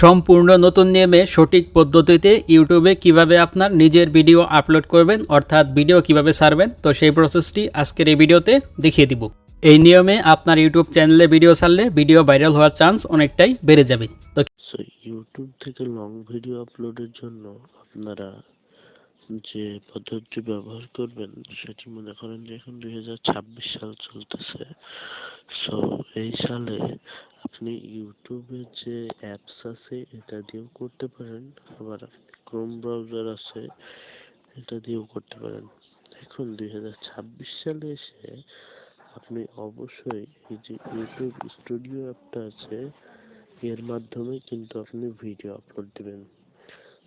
সম্পূর্ণ নতুন নিয়মে সঠিক পদ্ধতিতে ইউটিউবে কিভাবে আপনার নিজের ভিডিও আপলোড করবেন অর্থাৎ ভিডিও কিভাবে ছাড়বেন, তো সেই প্রসেসটি আজকের এই ভিডিওতে দেখিয়ে দিব। এই নিয়মে আপনার ইউটিউব চ্যানেলে ভিডিও ছাড়লে ভিডিও ভাইরাল হওয়ার চান্স অনেকটাই বেড়ে যাবে। তো ইউটিউব থেকে লং ভিডিও আপলোডের জন্য আপনারা যে পদ্ধতি ব্যবহার করবেন সেটি মনে করেন যে এখন 2026 সাল চলতেছে। সো এই সালে আপনি ইউটিউবের যে অ্যাপস আছে এটা দিয়েও করতে পারেন, আবার ক্রোম ব্রাউজার আছে এটা দিয়েও করতে পারেন। এখন 2026 সালে এসে আপনি অবশ্যই এই যে ইউটিউব স্টুডিও অ্যাপটা আছে এর মাধ্যমে কিন্তু আপনি ভিডিও আপলোড দিবেন।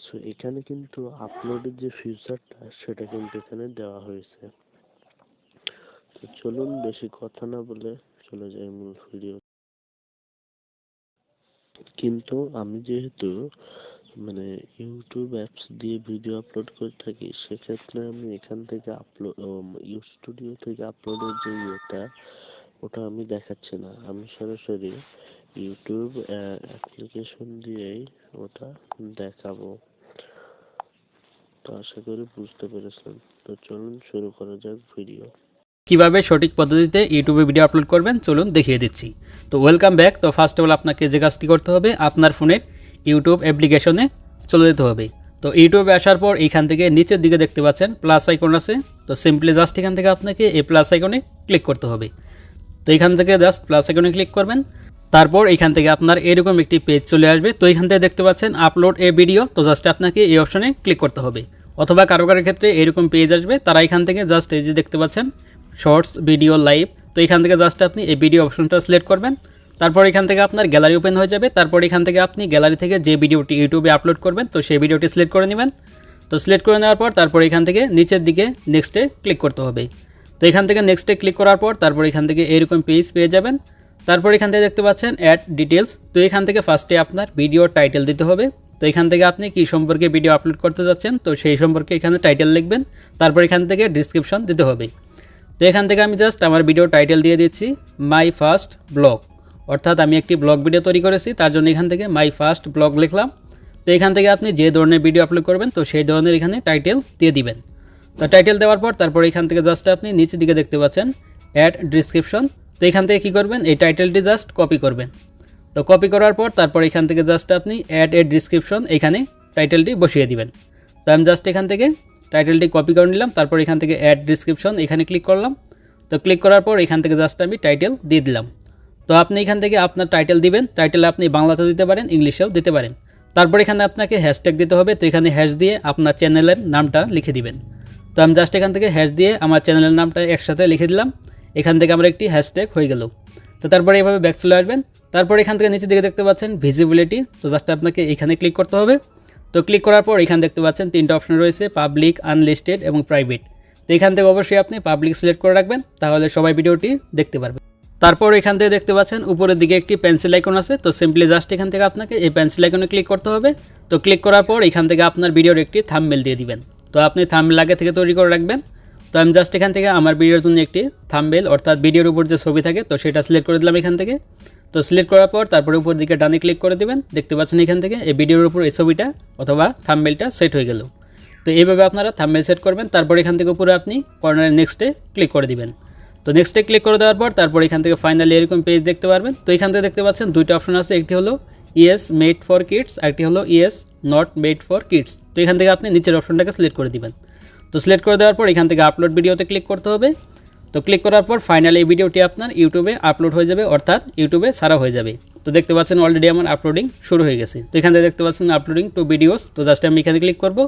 সো এখানে কিন্তু আপলোডের যে ফিচারটা সেটা কিন্তু এখানে দেওয়া হয়েছে। তো চলুন বেশি কথা না বলে চলে যাই মূল ভিডিও। কিন্তু আমি যেহেতু ইউটিউব অ্যাপস দিয়ে ভিডিও আপলোড করে থাকি, সেক্ষেত্রে আমি এখান থেকে স্টুডিও থেকে আপলোডের যে ওটা আমি দেখাচ্ছি না, আমি সরাসরি ইউটিউব অ্যাপ্লিকেশন দিয়েই ওটা দেখাবো। তো আশা করি বুঝতে পেরেছেন। তো চলুন শুরু করা যাক ভিডিও। কিভাবে সঠিক পদ্ধতিতে ইউটিউবে ভিডিও আপলোড করবেন চলুন দেখিয়ে দিচ্ছি। তো ওয়েলকাম ব্যাক। তো ফার্স্ট অফ অল আপনাকে যে কাজটি করতে হবে, আপনার ফোনের ইউটিউব অ্যাপ্লিকেশনে চলে যেতে হবে। তো ইউটিউবে আসার পর এইখান থেকে নিচের দিকে দেখতে পাচ্ছেন প্লাস আইকন আছে। তো সিম্পলি জাস্ট এখান থেকে আপনাকে এই প্লাস আইকনে ক্লিক করতে হবে। তো এখান থেকে জাস্ট প্লাস আইকনে ক্লিক করবেন। তারপর এখান থেকে আপনার এরকম একটি পেজ চলে আসবে। তো এখান থেকে দেখতে পাচ্ছেন আপলোড এ ভিডিও। তো জাস্ট আপনাকে এই অপশনে ক্লিক করতে হবে, অথবা কারো ক্ষেত্রে এরকম পেজ আসবে, তারা এখান থেকে জাস্ট এই যে দেখতে পাচ্ছেন শর্টস ভিডিও লাইভ। তো এখান থেকে জাস্ট আপনি এই ভিডিও অপশনটা সিলেক্ট করবেন। তারপর এখান থেকে আপনার গ্যালারি ওপেন হয়ে যাবে। তারপর এখান থেকে আপনি গ্যালারি থেকে যে ভিডিওটি ইউটিউবে আপলোড করবেন তো সেই ভিডিওটি সিলেক্ট করে নেবেন। তো সিলেক্ট করে নেওয়ার পর তারপর এখান থেকে নিচের দিকে নেক্সটে ক্লিক করতে হবে। তো এখান থেকে নেক্সটে ক্লিক করার পর তারপর এখান থেকে এরকম পেজ পেয়ে যাবেন। তারপর এখান থেকে দেখতে পাচ্ছেন অ্যাড ডিটেলস। তো এখান থেকে ফার্স্টে আপনার ভিডিও টাইটেল দিতে হবে। তো এখান থেকে আপনি কি সম্পর্কে ভিডিও আপলোড করতে যাচ্ছেন তো সেই সম্পর্কে এখানে টাইটেল লিখবেন। তারপর এখান থেকে ডিসক্রিপশন দিতে হবে। তো এখান থেকে আমি জাস্ট আমার ভিডিও টাইটেল দিয়ে দিচ্ছি মাই ফার্স্ট ব্লগ, অর্থাৎ আমি একটি ব্লগ ভিডিও তৈরি করেছি, তার জন্য এখান থেকে মাই ফার্স্ট ব্লগ লিখলাম। তো এখান থেকে আপনি যে ধরনের ভিডিও আপলোড করবেন তো সেই ধরনের এখানে টাইটেল দিয়ে দিবেন। তো টাইটেল দেওয়ার পর তারপর এখান থেকে জাস্ট আপনি নিচের দিকে দেখতে পাচ্ছেন অ্যাড ডিসক্রিপশন। তো এখান থেকে কী করবেন, এই টাইটেলটি জাস্ট কপি করবেন। তো কপি করার পর তারপর এখান থেকে জাস্ট আপনি অ্যাড এ ডিসক্রিপশন এখানে টাইটেলটি বসিয়ে দিবেন। তো আমি জাস্ট এখান থেকে টাইটেলটি কপি করে নিলাম। তারপর এখান থেকে অ্যাড ডিসক্রিপশন এখানে ক্লিক করলাম। তো ক্লিক করার পর এখান থেকে জাস্ট আমি টাইটেল দিয়ে দিলাম। তো আপনি এখান থেকে আপনার টাইটেল দিবেন। টাইটেল আপনি বাংলাতেও দিতে পারেন, ইংলিশেও দিতে পারেন। তারপর এখানে আপনাকে হ্যাশট্যাগ দিতে হবে। তো এখানে হ্যাশ দিয়ে আপনার চ্যানেলের নামটা লিখে দিবেন। তো আমি জাস্ট এখান থেকে হ্যাশ দিয়ে আমার চ্যানেলের নামটা একসাথে লিখে দিলাম। এখান থেকে আমার একটি হ্যাশট্যাগ হয়ে গেল। তো তারপরে এভাবে ব্যাক চলে আসবেন। তারপর এখান থেকে নিচের দিকে দেখতে পাচ্ছেন ভিজিবিলিটি। তো জাস্ট আপনাকে এখানে ক্লিক করতে হবে। তো ক্লিক করার পর এখানে দেখতে পাচ্ছেন তিনটা অপশন রয়েছে, পাবলিক, আনলিস্টেড এবং প্রাইভেট। তো এখান থেকে অবশ্যই আপনি পাবলিক সিলেক্ট করে রাখবেন, তাহলে সবাই ভিডিওটি দেখতে পারবে। তারপর এখান থেকে দেখতে পাচ্ছেন উপরের দিকে একটি পেন্সিল আইকন আছে। তো সিম্পলি জাস্ট এখান থেকে আপনাকে এই পেন্সিল আইকনে ক্লিক করতে হবে। তো ক্লিক করার পর এখান থেকে আপনার ভিডিওর একটি থাম্বনেল দিয়ে দিবেন। তো আপনি থাম্বনেল আগে থেকে তৈরি করে রাখবেন। তো আমি জাস্ট এখান থেকে আমার ভিডিওর জন্য একটি থাম্বনেল অর্থাৎ ভিডিওর উপর যে ছবি থাকে তো সেটা সিলেক্ট করে দিলাম এখান থেকে। তো সিলেক্ট করার পর তারপরে উপর দিকে ডানে ক্লিক করে দেবেন। দেখতে পাচ্ছেন এখান থেকে এই ভিডিওর উপর এই ছবিটা অথবা থাম্বনেলটা সেট হয়ে গেল। তো এইভাবে আপনারা থাম্বনেল সেট করবেন। তারপর এখান থেকে উপরে আপনি কর্নারে নেক্সটে ক্লিক করে দিবেন। তো নেক্সটে ক্লিক করে দেওয়ার পর তারপর এখান থেকে ফাইনালি এরকম পেজ দেখতে পারবেন। তো এখান থেকে দেখতে পাচ্ছেন দুইটা অপশন আছে, একটি হলো ইয়েস মেড ফর কিডস, একটি হলো yes not made for kids. তো এখান থেকে আপনি নিচের অপশনটাকে সিলেক্ট করে দিবেন। তো সিলেক্ট করে দেওয়ার পর এখান থেকে আপলোড ভিডিওতে ক্লিক করতে হবে। তো ক্লিক করার পর ফাইনালি এই ভিডিওটি আপনার ইউটিউবে আপলোড হয়ে যাবে, অর্থাৎ ইউটিউবে ছাড়া হয়ে যাবে। তো দেখতে পাচ্ছেন অলরেডি আমার আপলোডিং শুরু হয়ে গেছে। তো এখান থেকে দেখতে পাচ্ছেন আপলোডিং টু ভিডিওস। তো জাস্ট আমি এখানে ক্লিক করব।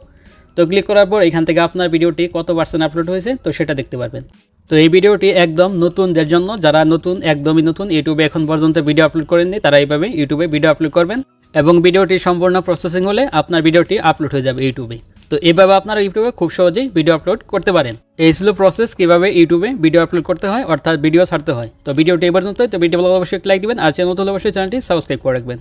তো ক্লিক করার পর এখান থেকে আপনার ভিডিওটি কত পার্সেন্ট আপলোড হয়েছে তো সেটা দেখতে পারবেন। তো এই ভিডিওটি একদম নতুনদের জন্য, যারা নতুন, একদমই নতুন, ইউটিউবে এখন পর্যন্ত ভিডিও আপলোড করেননি তারা এইভাবে ইউটিউবে ভিডিও আপলোড করবেন এবং ভিডিওটি সম্পূর্ণ প্রসেসিং হলে আপনার ভিডিওটি আপলোড হয়ে যাবে ইউটিউবে। তো এভাবে আপনারা ইউটিউবে খুব সহজেই ভিডিও আপলোড করতে পারেন। এই ছিল প্রসেস কীভাবে ইউটিউবে ভিডিও আপলোড করতে হয়, অর্থাৎ ভিডিও ছাড়তে হয়। তো ভিডিওটি এই পর্যন্তই। তো ভিডিও ভালো অবশ্যই লাইক দিবেন, আর চ্যানেল নতুন অবশ্যই চ্যানেলটি সাবস্ক্রাইব করে রাখবেন।